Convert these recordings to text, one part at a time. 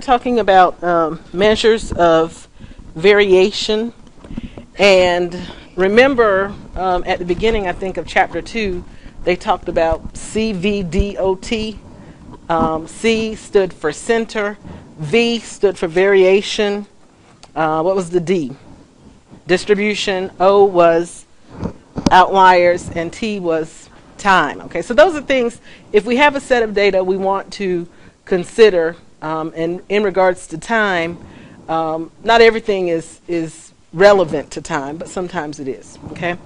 talking about measures of variation. And remember, at the beginning, I think, of Chapter 2, they talked about CVDOT. C stood for center. V stood for variation. What was the D? Distribution. O was outliers. And T was time. Okay, so those are things, if we have a set of data we want to consider, and in regards to time, not everything is relevant to time, but sometimes it is. Okay,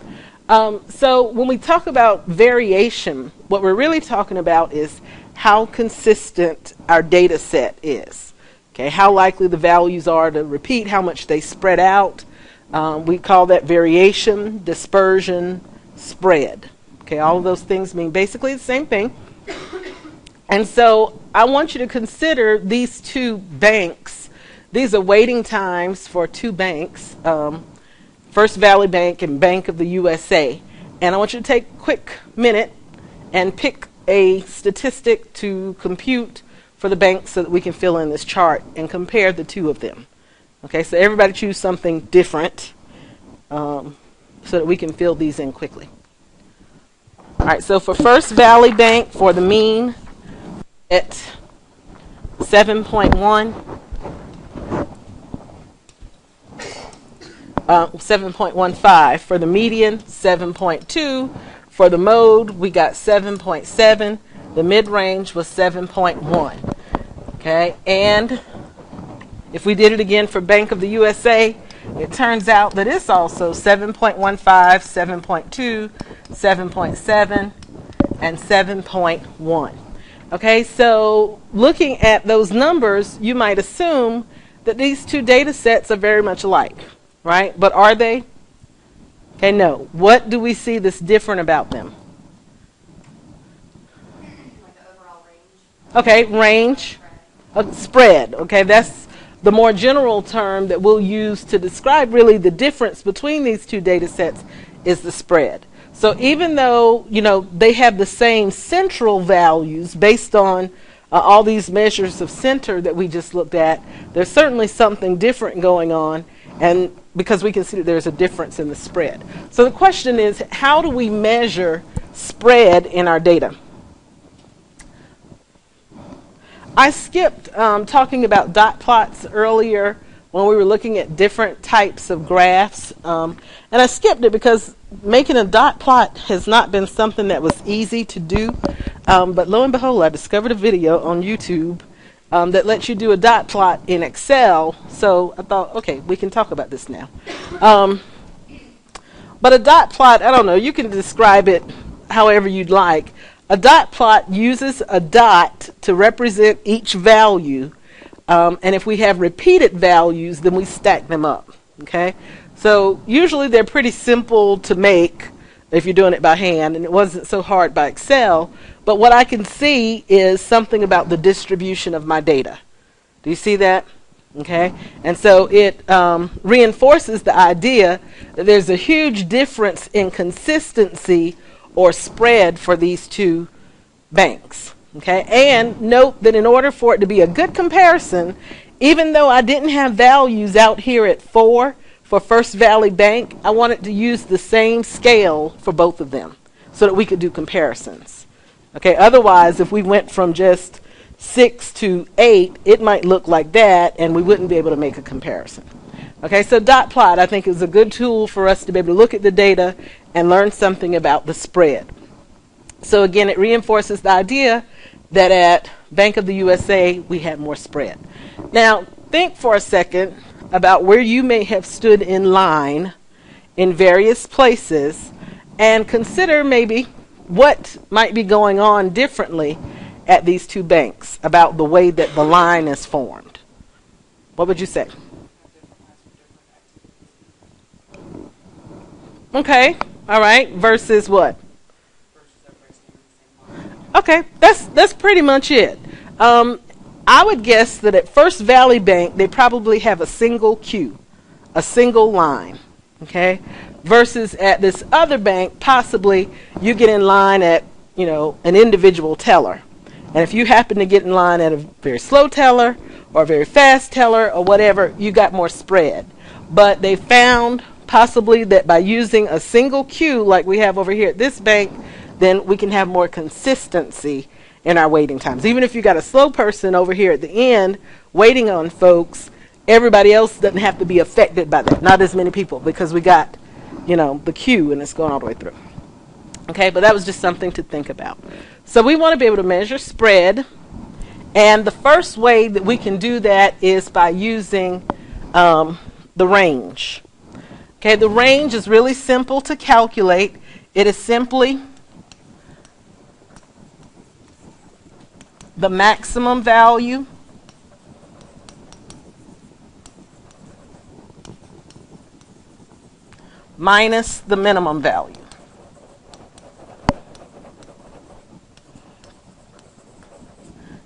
so when we talk about variation, what we're really talking about is how consistent our data set is. Okay, how likely the values are to repeat, how much they spread out. We call that variation, dispersion, spread. Okay, all of those things mean basically the same thing. And so I want you to consider these two banks. These are waiting times for two banks, First Valley Bank and Bank of the USA. And I want you to take a quick minute and pick a statistic to compute for the banks so that we can fill in this chart and compare the two of them. Okay, so everybody choose something different so that we can fill these in quickly. All right, so for First Valley Bank, for the mean at 7.1, 7.15. For the median, 7.2. For the mode, we got 7.7. The mid-range was 7.1. Okay, and if we did it again for Bank of the USA, it turns out that it's also 7.15, 7.2, 7.7, and 7.1. Okay, so looking at those numbers, you might assume that these two data sets are very much alike, right? But are they? Okay, no. What do we see that's different about them? Like the overall range. Okay, range. Spread. Okay, that's the more general term that we'll use to describe really the difference between these two data sets is the spread. So even though, you know, they have the same central values based on all these measures of center that we just looked at, there's certainly something different going on, and because we can see that there's a difference in the spread. So the question is, how do we measure spread in our data? I skipped talking about dot plots earlier when we were looking at different types of graphs. And I skipped it because making a dot plot has not been something that was easy to do. But lo and behold, I discovered a video on YouTube that lets you do a dot plot in Excel. So I thought, okay, we can talk about this now. But a dot plot, I don't know, you can describe it however you'd like. A dot plot uses a dot to represent each value. And if we have repeated values, then we stack them up. Okay? So usually they're pretty simple to make if you're doing it by hand, and it wasn't so hard by Excel. But what I can see is something about the distribution of my data. Do you see that? Okay? And so it reinforces the idea that there's a huge difference in consistency or spread for these two banks. Okay, and note that in order for it to be a good comparison, even though I didn't have values out here at 4 for First Valley Bank, I wanted to use the same scale for both of them so that we could do comparisons. Okay, otherwise if we went from just 6 to 8, it might look like that and we wouldn't be able to make a comparison. Okay, so dot plot I think is a good tool for us to be able to look at the data and learn something about the spread. So again, it reinforces the idea that at Bank of the USA we had more spread. Now think for a second about where you may have stood in line in various places and consider maybe what might be going on differently at these two banks about the way that the line is formed. What would you say? Okay, all right, versus what? Okay, that's pretty much it. I would guess that at First Valley Bank, they probably have a single queue, a single line, okay? Versus at this other bank, possibly you get in line at, you know, an individual teller. And if you happen to get in line at a very slow teller or a very fast teller or whatever, you got more spread. But they found possibly that by using a single queue like we have over here at this bank, then we can have more consistency in our waiting times. Even if you got a slow person over here at the end waiting on folks, everybody else doesn't have to be affected by that. Not as many people, because we got, the queue and it's going all the way through. Okay, but that was just something to think about. So we want to be able to measure spread, and the first way that we can do that is by using the range. Okay, the range is really simple to calculate. It is simply the maximum value minus the minimum value.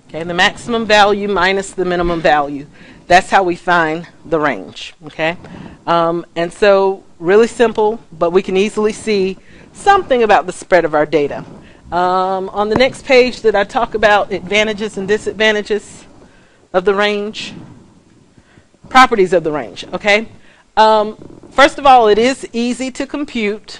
Okay, the maximum value minus the minimum value. That's how we find the range. Okay, and so really simple, but we can easily see something about the spread of our data. On the next page, did I talk about advantages and disadvantages of the range? Properties of the range. Okay. First of all, it is easy to compute.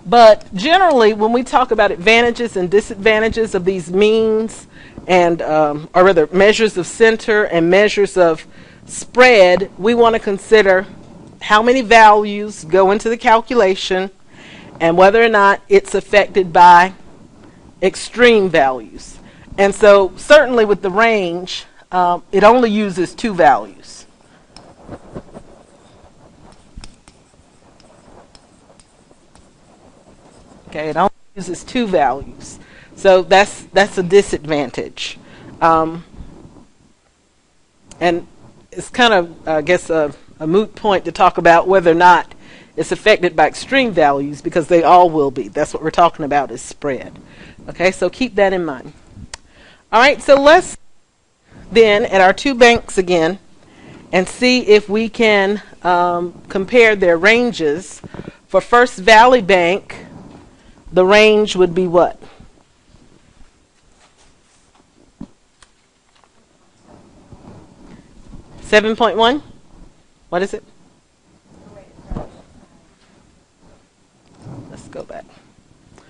But generally, when we talk about advantages and disadvantages of these means, and or rather measures of center and measures of spread, we want to consider how many values go into the calculation and whether or not it's affected by extreme values. And so certainly with the range, it only uses two values. Okay, it only uses two values. So that's a disadvantage. And it's kind of, I guess, a moot point to talk about whether or not it's affected by extreme values, because they all will be. That's what we're talking about, is spread. Okay, so keep that in mind. All right, so let's then at our two banks again and see if we can compare their ranges. For First Valley Bank, the range would be what? $7.1? What is it? Let's go back.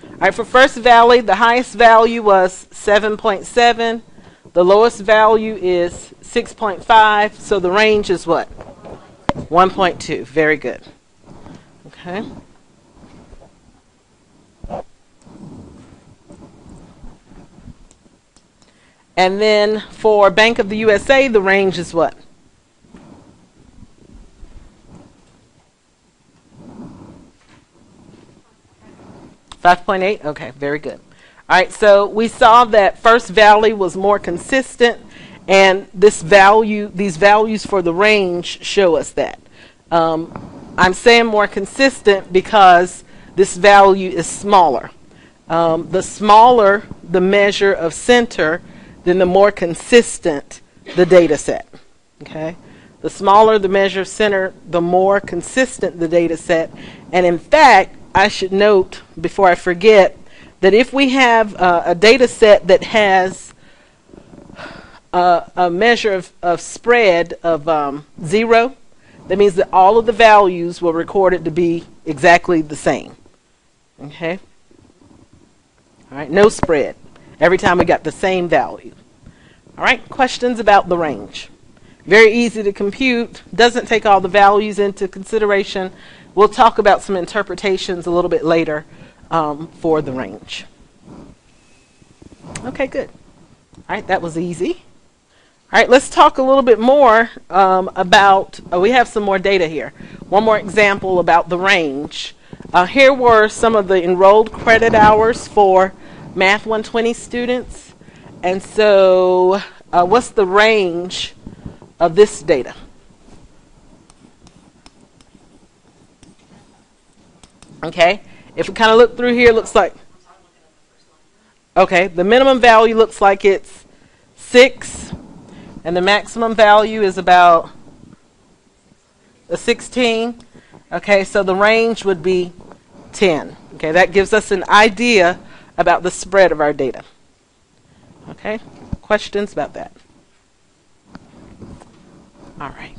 All right, for First Valley, the highest value was 7.7. The lowest value is 6.5. So the range is what? 1.2. Very good. Okay. And then for Bank of the USA, the range is what? 5.8? Okay, very good. All right, so we saw that First Valley was more consistent, and these values for the range show us that. I'm saying more consistent because this value is smaller. The smaller the measure of center, then the more consistent the data set. Okay? The smaller the measure of center, the more consistent the data set. And in fact, I should note before I forget that if we have a data set that has a measure of spread of 0, that means that all of the values were recorded to be exactly the same. Okay? All right, no spread. Every time we got the same value. All right, questions about the range. Very easy to compute, doesn't take all the values into consideration. We'll talk about some interpretations a little bit later for the range. Okay, good. All right, that was easy. All right, let's talk a little bit more about, we have some more data here. One more example about the range. Here were some of the enrolled credit hours for Math 120 students. And so what's the range of this data? Okay, if we kind of look through here, it looks like, okay, the minimum value looks like it's 6, and the maximum value is about a 16, Okay, so the range would be 10. Okay, that gives us an idea about the spread of our data. Okay, questions about that? All right.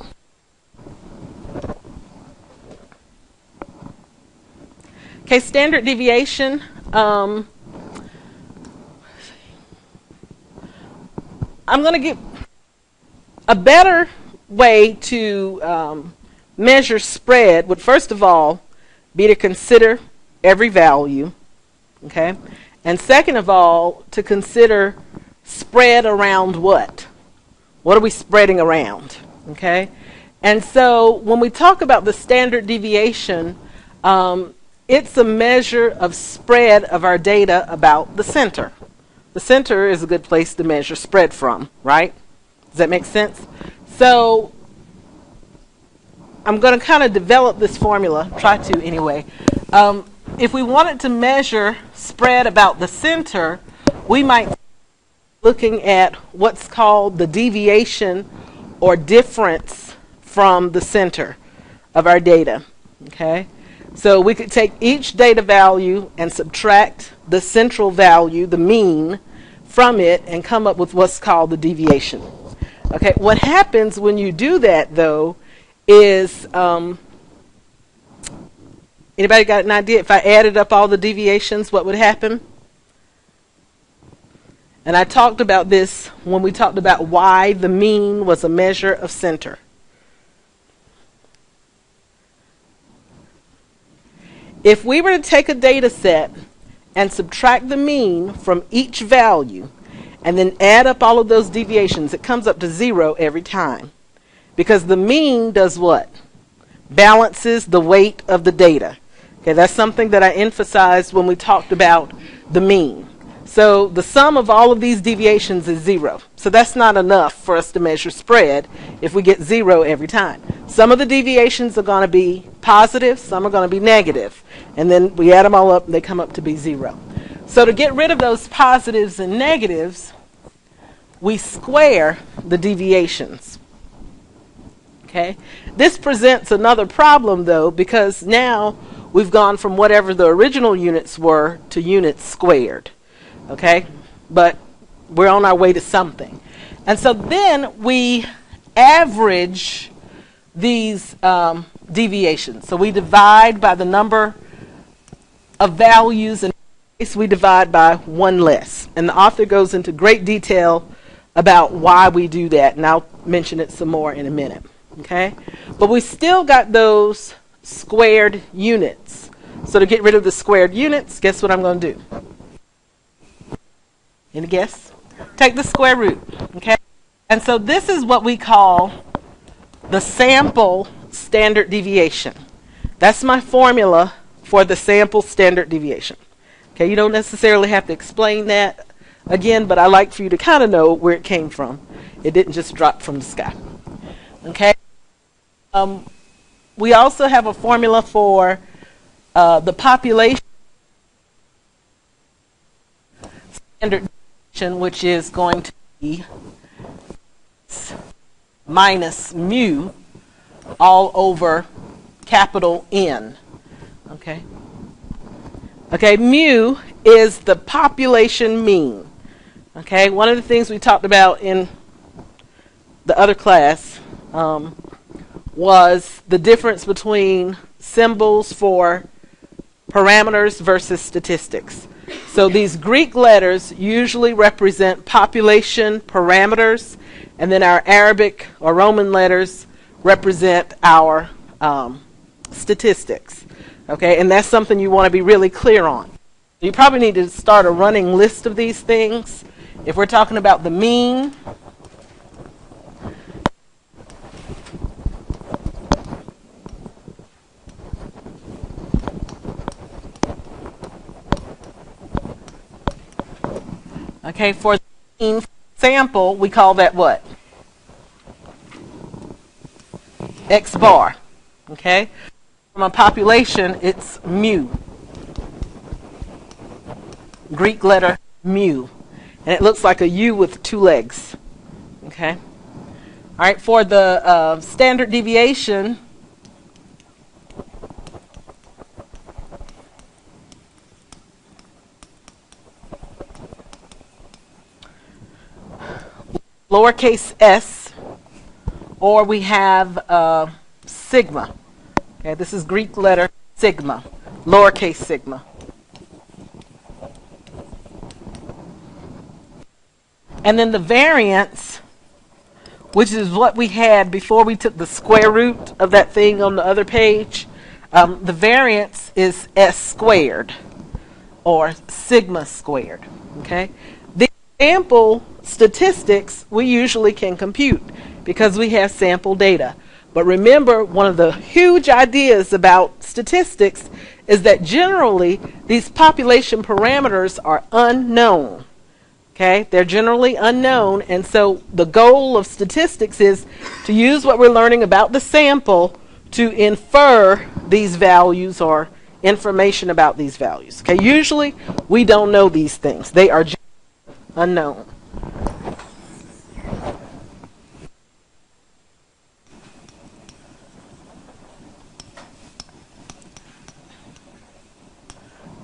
Okay, standard deviation. I'm going to give a better way to measure spread would first of all be to consider every value, okay? And second of all, to consider spread around what? What are we spreading around, okay? And so when we talk about the standard deviation, it's a measure of spread of our data about the center. The center is a good place to measure spread from, right? Does that make sense? So I'm going to kind of develop this formula, try to anyway. If we wanted to measure spread about the center, we might be looking at what's called the deviation or difference from the center of our data, okay? So we could take each data value and subtract the central value, the mean, from it and come up with what's called the deviation. Okay, what happens when you do that, though, is, anybody got an idea? If I added up all the deviations, what would happen? And I talked about this when we talked about why the mean was a measure of center. If we were to take a data set and subtract the mean from each value and then add up all of those deviations, it comes up to 0 every time. Because the mean does what? Balances the weight of the data. Okay, that's something that I emphasized when we talked about the mean. So the sum of all of these deviations is 0. So that's not enough for us to measure spread if we get 0 every time. Some of the deviations are going to be positive, some are going to be negative. And then we add them all up and they come up to be 0. So to get rid of those positives and negatives, we square the deviations. Okay? This presents another problem, though, because now we've gone from whatever the original units were to units squared. Okay? But we're on our way to something. And so then we average these deviations. So we divide by the number of values, and we divide by one less. And the author goes into great detail about why we do that, and I'll mention it some more in a minute. Okay? But we still got those squared units. So to get rid of the squared units, guess what I'm going to do? Any guess? Take the square root. Okay? And so this is what we call the sample standard deviation. That's my formula for the sample standard deviation. Okay, you don't necessarily have to explain that again, but I like for you to kind of know where it came from. It didn't just drop from the sky. Okay. We also have a formula for the population standard deviation, which is going to be minus mu all over capital N. Okay. Okay, mu is the population mean. Okay, one of the things we talked about in the other class was the difference between symbols for parameters versus statistics. So these Greek letters usually represent population parameters, and then our Arabic or Roman letters represent our statistics. Okay, and that's something you want to be really clear on. You probably need to start a running list of these things. If we're talking about the mean, okay, for the mean sample, we call that what? X bar. Okay? From a population, it's mu. Greek letter mu. And it looks like a U with two legs. Okay? All right, for the standard deviation, lowercase s, or we have sigma. Okay, this is Greek letter sigma, lowercase sigma. And then the variance, which is what we had before we took the square root of that thing on the other page. The variance is s squared, or sigma squared. Okay, the sample statistics we usually can compute because we have sample data. But remember, one of the huge ideas about statistics is that generally these population parameters are unknown. Okay, they're generally unknown, and so the goal of statistics is to use what we're learning about the sample to infer these values or information about these values. Okay, usually we don't know these things. They are unknown.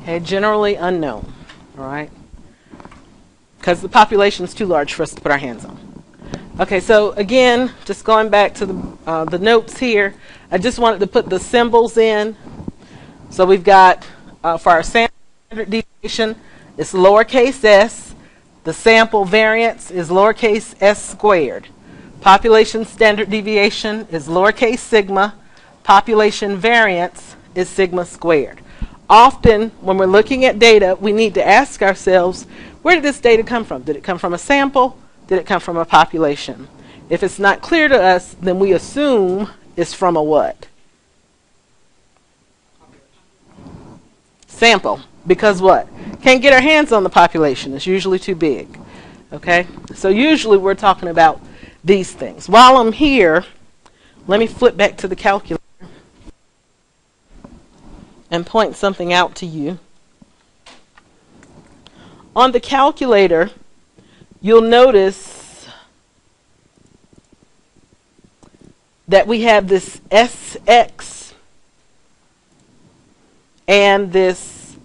Okay, generally unknown. All right, because the population is too large for us to put our hands on. Okay, so again, just going back to the notes here, I just wanted to put the symbols in. So we've got, for our standard deviation, it's lowercase s. The sample variance is lowercase s squared. Population standard deviation is lowercase sigma. Population variance is sigma squared. Often, when we're looking at data, we need to ask ourselves, where did this data come from? Did it come from a sample? Did it come from a population? If it's not clear to us, then we assume it's from a what? Sample. Because what? Can't get our hands on the population. It's usually too big. Okay? So usually we're talking about these things. While I'm here, let me flip back to the calculator and point something out to you. On the calculator, you'll notice that we have this SX and this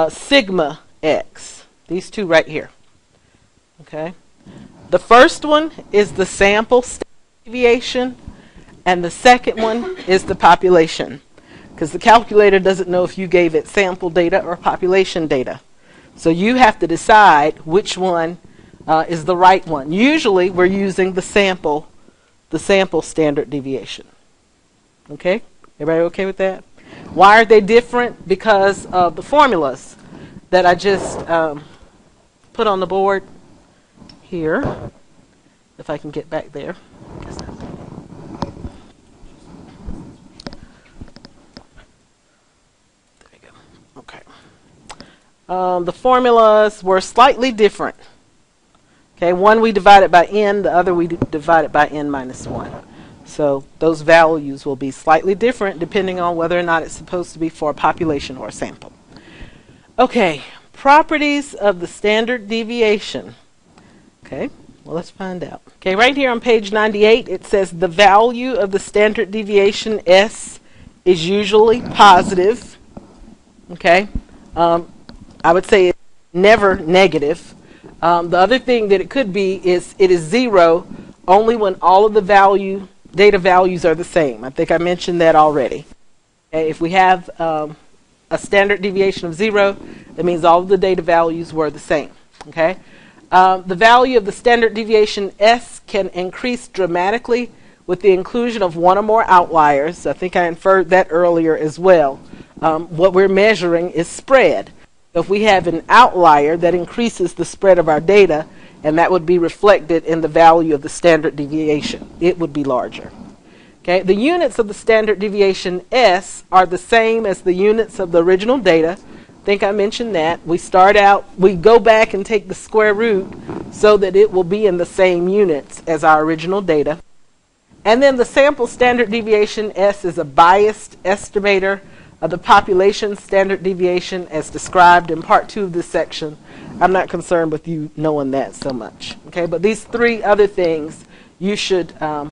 sigma X. These two right here. Okay? The first one is the sample deviation, and the second one is the population. Because the calculator doesn't know if you gave it sample data or population data. So you have to decide which one is the right one. Usually we're using the sample standard deviation. Okay? Everybody okay with that? Why are they different? Because of the formulas that I just put on the board here. If I can get back there. The formulas were slightly different. Okay, one we divided by n, the other we divided by n minus 1. So those values will be slightly different depending on whether or not it's supposed to be for a population or a sample. Okay, properties of the standard deviation. Okay, well, let's find out. Okay, right here on page 98, it says the value of the standard deviation S is usually positive. Okay. I would say it's never negative. The other thing that it could be is it is 0 only when all of the data values are the same. I think I mentioned that already. Okay, if we have a standard deviation of 0, that means all of the data values were the same. Okay, the value of the standard deviation S can increase dramatically with the inclusion of one or more outliers. I think I inferred that earlier as well. What we're measuring is spread. So if we have an outlier, that increases the spread of our data, and that would be reflected in the value of the standard deviation. It would be larger. Okay, the units of the standard deviation S are the same as the units of the original data. I think I mentioned that. We go back and take the square root so that it will be in the same units as our original data. And then the sample standard deviation S is a biased estimator of the population standard deviation as described in part 2 of this section. I'm not concerned with you knowing that so much. Okay, but these three other things you should